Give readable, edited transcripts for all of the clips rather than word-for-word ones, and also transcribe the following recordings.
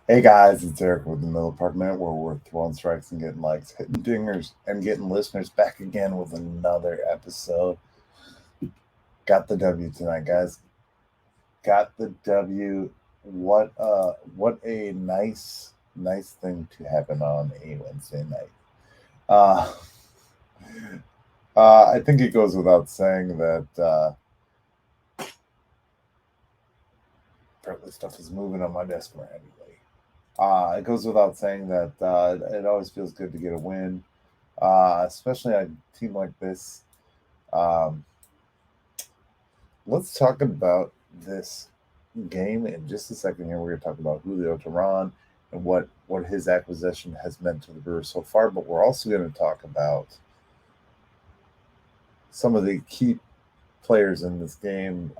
Hey guys, it's Eric with the Middle Apartment where we're throwing strikes and getting likes, hitting dingers, and getting listeners back again with another episode. Got the W tonight, guys. Got the W. What a nice thing to happen on a Wednesday night. Uh, I think it goes without saying that apparently stuff is moving on my desk randomly. It goes without saying that it always feels good to get a win, especially on a team like this. Um, let's talk about this game in just a second. Here, we're going to talk about Julio Teheran and what his acquisition has meant to the Brewers so far. But we're also going to talk about some of the key players in this game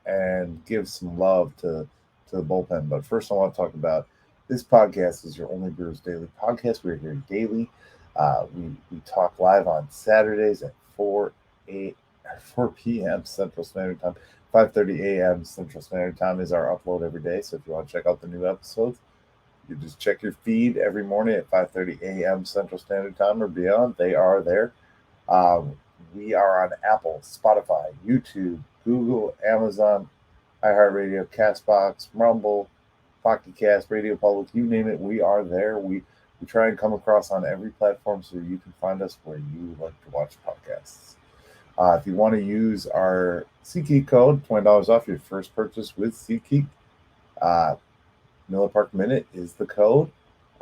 and give some love to the bullpen. But first, I want to talk about this podcast is your only Brewers Daily podcast. We're here daily. We talk live on Saturdays at 4 p.m. Central Standard Time. 5:30 a.m. Central Standard Time is our upload every day. So if you want to check out the new episodes, you just check your feed every morning at 5:30 a.m. Central Standard Time or beyond. They are there. Um, we are on Apple, Spotify, YouTube, Google, Amazon, iHeartRadio, Castbox, Rumble, Pocket Cast, Radio Public, you name it, we are there. We try and come across on every platform so you can find us where you like to watch podcasts. If you want to use our SeatGeek code, $20 off your first purchase with SeatGeek, uh, Miller Park Minute is the code.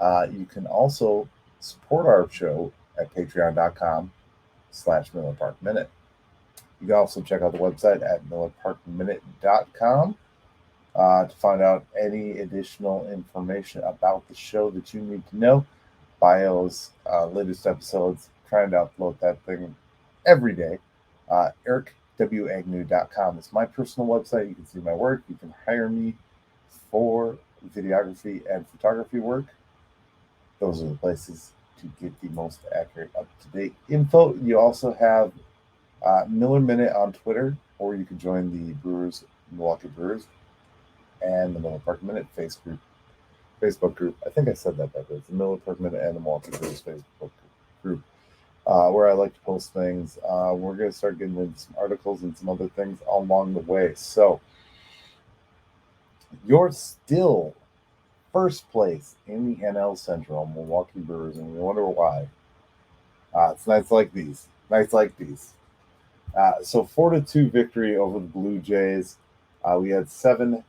You can also support our show at patreon.com/Miller Park Minute. You can also check out the website at millerparkminute.com to find out any additional information about the show that you need to know. Bios, latest episodes, trying to upload that thing every day. EricWAgnew.com is my personal website. You can see my work. You can hire me for videography and photography work. Those are the places to get the most accurate, up to date info. You also have Miller Minute on Twitter, or you can join the Milwaukee Brewers, and the Miller Park Minute Facebook group. I think I said that backwards. The Miller Park Minute and the Milwaukee Brewers Facebook group, where I like to post things. We're going to start getting into some articles and some other things along the way. So you're still first place in the NL Central, Milwaukee Brewers, and you wonder why. It's nights like these. Nights like these. So 4-2 victory over the Blue Jays. We had 7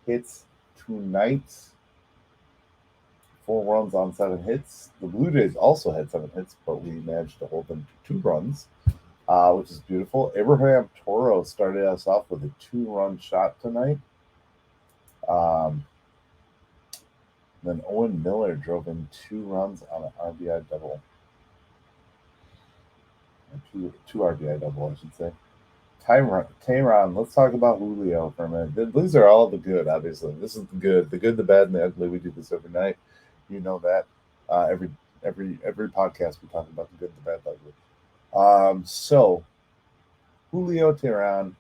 hits tonight, 4 runs on 7 hits. The Blue Jays also had 7 hits, but we managed to hold them to 2 runs, which is beautiful. Abraham Toro started us off with a 2-run shot tonight. Um, then Owen Miller drove in 2 runs on an RBI double. Two RBI double, I should say. Tayron, let's talk about Julio for a minute. These are all the good, obviously. This is the good, the bad, and the ugly. We do this every night. You know that. Every podcast we talk about the good, the bad, the ugly. So Julio Tayron,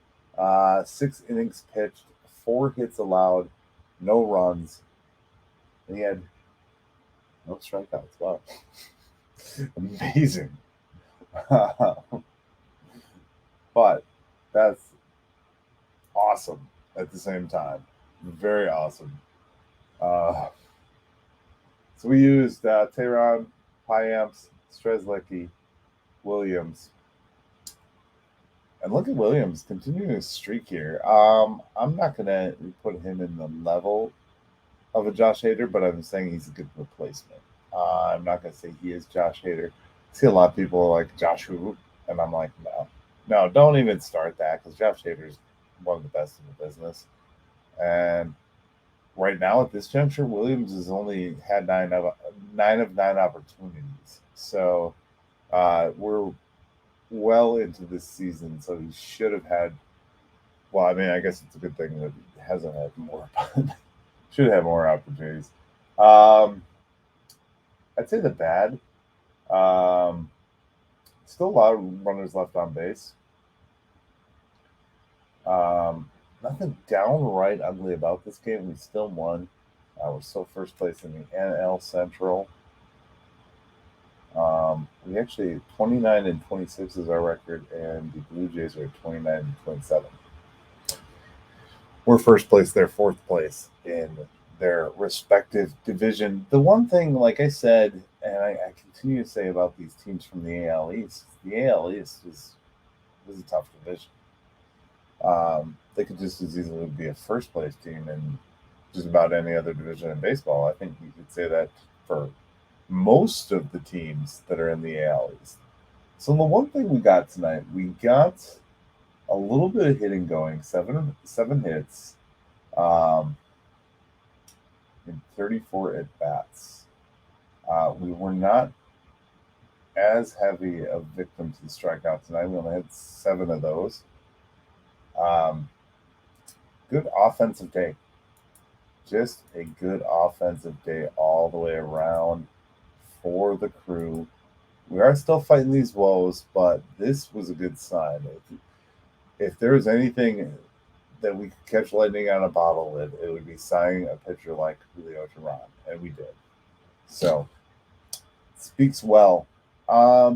6 innings pitched, 4 hits allowed, no runs. And he had no strikeouts. Wow, amazing. But that's awesome at the same time. Very awesome. Uh, so we used Tehran, Piamps, Strzelecki, Williams. And look at Williams continuing his streak here. I'm not going to put him in the level of a Josh Hader, but I'm saying he's a good replacement. I'm not going to say he is Josh Hader. I see a lot of people like Josh Who, and I'm like, no, don't even start that because Josh Hader is one of the best in the business. And right now at this juncture, Williams has only had 9 of 9 opportunities. So we're well into this season, so he should have had. Well, I mean, I guess it's a good thing that he hasn't had more. Should have more opportunities. Um, I'd say the bad. Um, Still a lot of runners left on base. Um, Nothing downright ugly about this game. We still won. We're still first place in the NL Central. We actually 29-26 is our record, and the Blue Jays are 29-27. We're first place, they're fourth place in their respective division. The one thing, like I said, and I continue to say about these teams from the AL East, the AL East is a tough division. They could just as easily be a first place team in just about any other division in baseball. I think you could say that for most of the teams that are in the AL East. So the one thing we got tonight, we got a little bit of hitting going, seven hits, in 34 at bats. We were not as heavy a victim to the strikeout tonight. We only had 7 of those. Good offensive day. Just a good offensive day all the way around for the crew. We are still fighting these woes, but this was a good sign. If there was anything that we could catch lightning on a bottle with, it would be signing a pitcher like Julio Teheran, and we did. So, speaks well.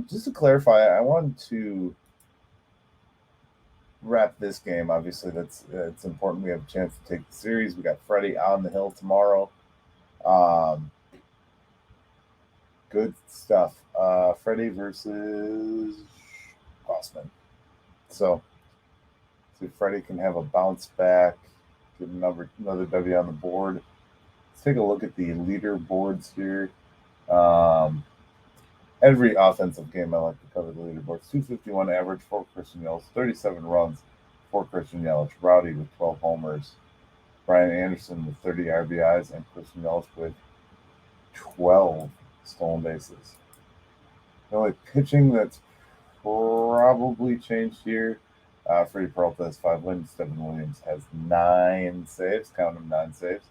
Just to clarify, I wanted to wrap this game. Obviously, it's important. We have a chance to take the series. We got Freddie on the hill tomorrow. Good stuff. Freddie versus Crossman. So see if Freddie can have a bounce back, get another W on the board. Let's take a look at the leaderboards here. Every offensive game I like to cover the leaderboards. 251 average, 4 Christian Yelich, 37 runs, 4 Christian Yelich. Rowdy with 12 homers. Brian Anderson with 30 RBIs, and Christian Yelich with 12 stolen bases. The only pitching that's probably changed here, Freddie Peralta has 5 wins. Devin Williams has 9 saves. Count them, 9 saves.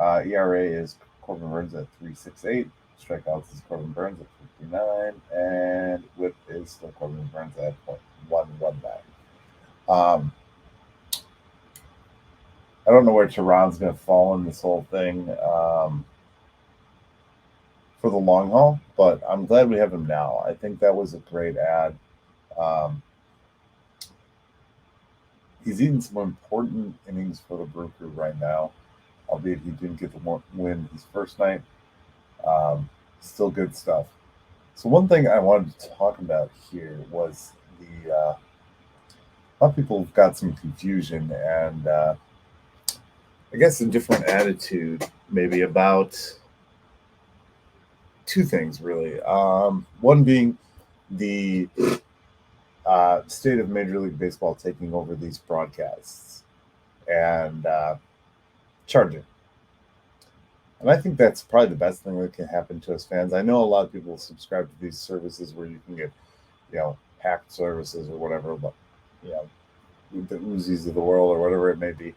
ERA is Corbin Burns at 3.68. Strikeouts is Corbin Burns at 59, and whip is still Corbin Burns at 0.119. I don't know where Teheran's going to fall in this whole thing for the long haul, but I'm glad we have him now. I think that was a great ad. He's eating some important innings for the Brew Crew right now, albeit he didn't get the win his first night. Still good stuff. So one thing I wanted to talk about here was a lot of people have got some confusion and I guess a different attitude maybe about 2 things really. One being the state of Major League Baseball taking over these broadcasts and charging. And I think that's probably the best thing that can happen to us fans. I know a lot of people subscribe to these services where you can get, hacked services or whatever, but, the Uzis of the world or whatever it may be.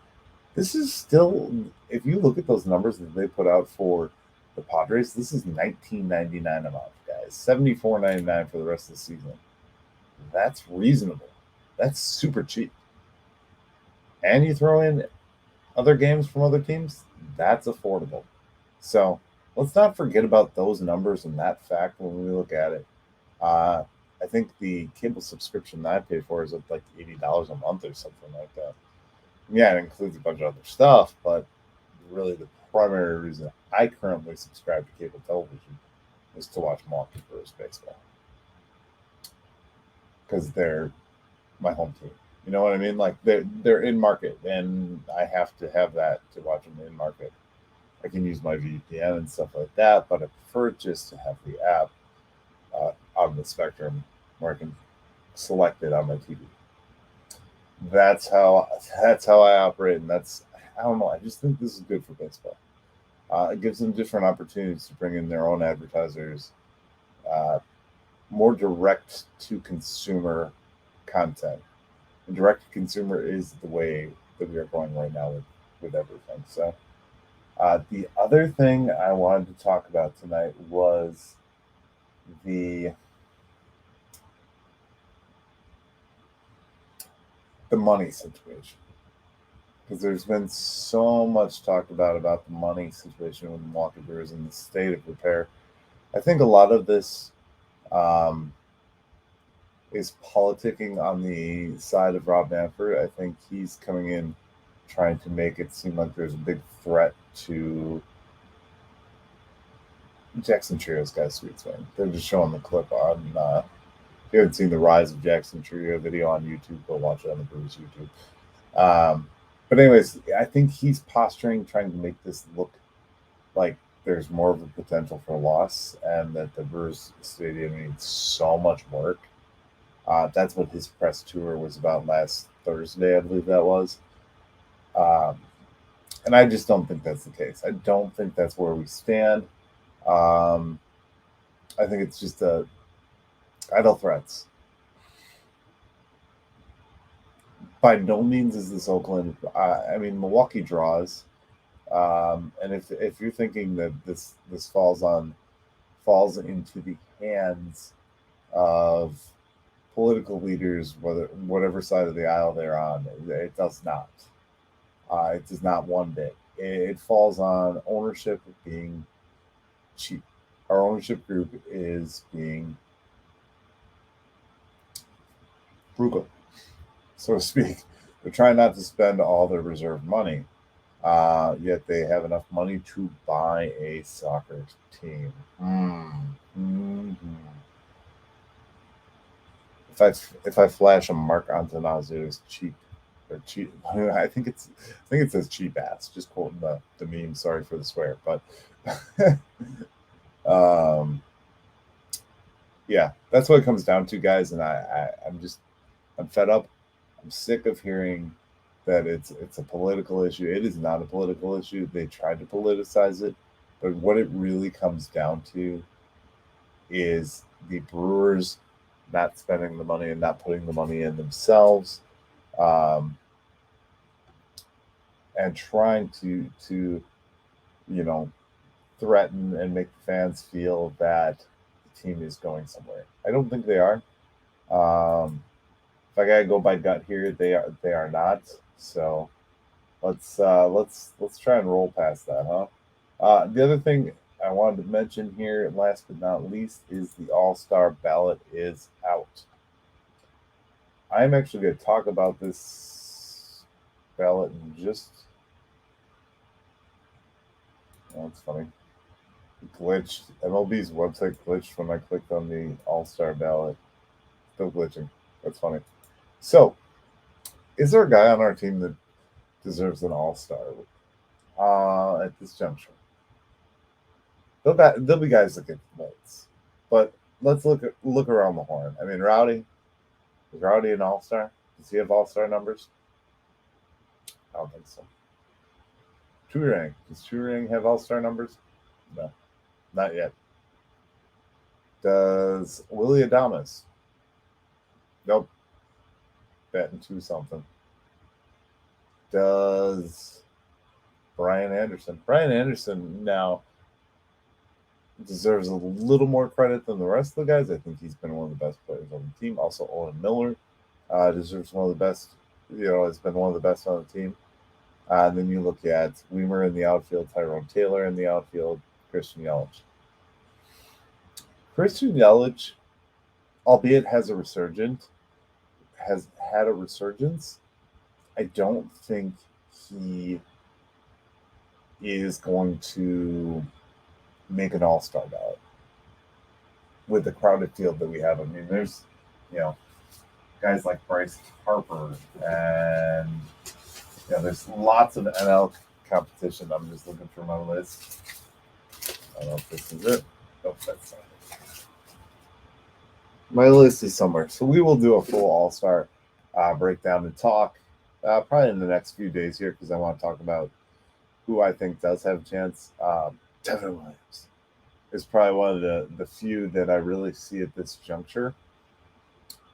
This is still, if you look at those numbers that they put out for the Padres, this is $19.99 a month, guys. $74.99 for the rest of the season. That's reasonable. That's super cheap. And you throw in other games from other teams, that's affordable. So let's not forget about those numbers and that fact when we look at it. I think the cable subscription that I pay for is like $80 a month or something like that. Yeah, it includes a bunch of other stuff, but really the primary reason I currently subscribe to cable television is to watch Milwaukee Brewers baseball. Because they're my home team. You know what I mean? Like they're in market, and I have to have that to watch them in market. I can use my VPN and stuff like that, but I prefer just to have the app on the Spectrum where I can select it on my TV. That's how I operate, and I don't know. I just think this is good for baseball. It gives them different opportunities to bring in their own advertisers, more direct to consumer content. And direct to consumer is the way that we are going right now with everything. So the other thing I wanted to talk about tonight was the money situation. because there's been so much talked about the money situation with the Milwaukee Brewers and the state of repair. I think a lot of this um, is politicking on the side of Rob Manfred. I think he's coming in trying to make it seem like there's a big threat to Jackson Trio's Guys Sweets, man. They're just showing the clip on. If you haven't seen the Rise of Jackson Trio video on YouTube, go watch it on the Brewers YouTube. But anyways, I think he's posturing, trying to make this look like there's more of a potential for loss, and that the Brewers Stadium needs so much work. That's what his press tour was about last Thursday, I believe that was. Um, and I just don't think that's the case. I don't think that's where we stand. Um, I think it's just idle threats. By no means is this Oakland. I mean, Milwaukee draws, and if you're thinking that this falls into the hands of political leaders, whatever side of the aisle they're on, it does not. It does not one bit. It falls on ownership being cheap. Our ownership group is being frugal, so to speak. They're trying not to spend all their reserve money, yet they have enough money to buy a soccer team. Mm-hmm. If I flash a Mark Antanazzo is cheap or cheap, I think it says cheap ass. Just quoting the meme. Sorry for the swear, but um, yeah, that's what it comes down to, guys. And I'm fed up. I'm sick of hearing that it's a political issue. It is not a political issue. They tried to politicize it, but what it really comes down to is the Brewers not spending the money and not putting the money in themselves, um, and trying to you know threaten and make the fans feel that the team is going somewhere. I don't think they are. If I gotta go by gut here, they are not. So let's try and roll past that, huh? The other thing I wanted to mention here, last but not least, is the All Star ballot is out. I'm actually going to talk about this ballot in just. Oh, it's funny. It glitched. MLB's website glitched when I clicked on the All Star ballot. Still glitching. That's funny. So, is there a guy on our team that deserves an All Star at this juncture? There'll be guys that get votes, but let's look around the horn. I mean, Rowdy, is Rowdy an All Star? Does he have All Star numbers? I don't think so. Turang, does Turang have All Star numbers? No, not yet. Does Willie Adames? Nope, batting two something. Does Brian Anderson? Brian Anderson now deserves a little more credit than the rest of the guys. I think he's been one of the best players on the team. Also, Owen Miller deserves one of the best. Has been one of the best on the team. And then you look at Weimer in the outfield, Tyrone Taylor in the outfield, Christian Yelich. Christian Yelich, albeit has had a resurgence. I don't think he is going to make an All-Star ballot with the crowded field that we have. I mean, there's guys like Bryce Harper, and there's lots of NL competition. I'm just looking through my list. I don't know if this is it. Nope, that's not it. My list is somewhere. So we will do a full All-Star breakdown and talk probably in the next few days here, because I want to talk about who I think does have a chance. Devin Williams is probably one of the few that I really see at this juncture.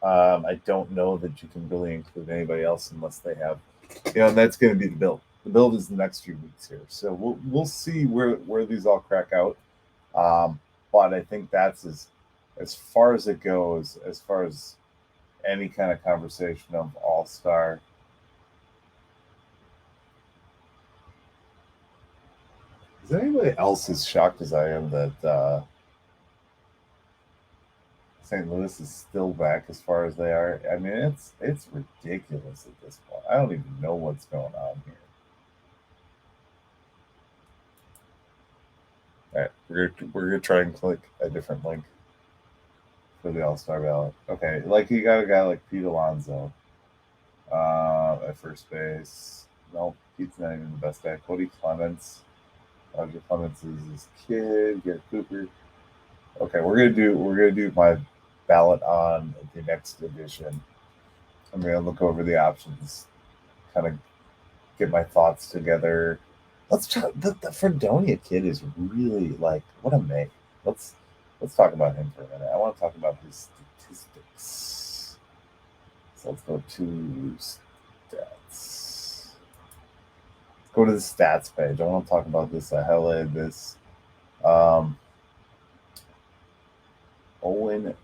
I don't know that you can really include anybody else unless they have, and that's going to be the build. The build is the next few weeks here, so we'll see where these all crack out. But I think that's as far as it goes, as far as any kind of conversation of All-Star. Is anybody else as shocked as I am that St. Louis is still back as far as they are? I mean, it's ridiculous at this point. I don't even know what's going on here. All right, we're gonna try and click a different link for the All-Star ballot. Okay, like you got a guy like Pete Alonso at first base. No, Pete's not even the best guy. Cody Clements. Roger Clements is his kid. Garrett Cooper. Okay, we're gonna do my ballot on the next edition. I'm gonna look over the options, kind of get my thoughts together. Let's try the Fredonia kid is really like what a make. Let's talk about him for a minute. I want to talk about his statistics. So let's go to stats. Let's go to the stats page. I want to talk about this. I highlighted this. Owen Miller.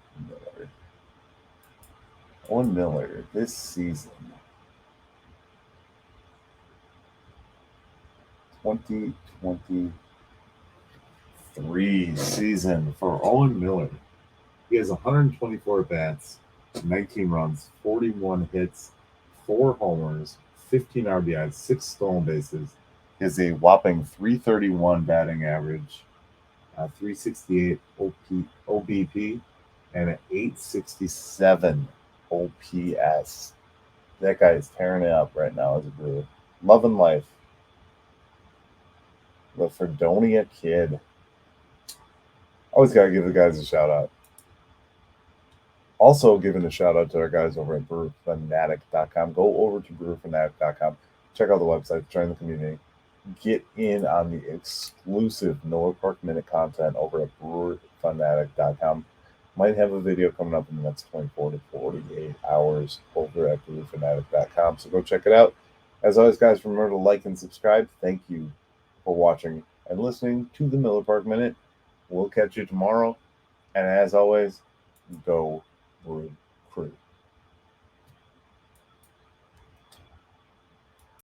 Owen Miller this season. 2023 season for Owen Miller. He has 124 bats, 19 runs, 41 hits, 4 homers, 15 RBIs, 6 stolen bases. He has a whopping 331 batting average, 368 OBP, and an 867 OPS. That guy is tearing it up right now as a Brewer. Loving life. The Fredonia kid. Always got to give the guys a shout out. Also, giving a shout out to our guys over at brewerfanatic.com. Go over to brewerfanatic.com. Check out the website. Join the community. Get in on the exclusive Miller Park Minute content over at brewerfanatic.com. Might have a video coming up in the next 24 to 48 hours over at brewerfanatic.com. So go check it out. As always, guys, remember to like and subscribe. Thank you for watching and listening to the Miller Park Minute. We'll catch you tomorrow. And as always, go Brew.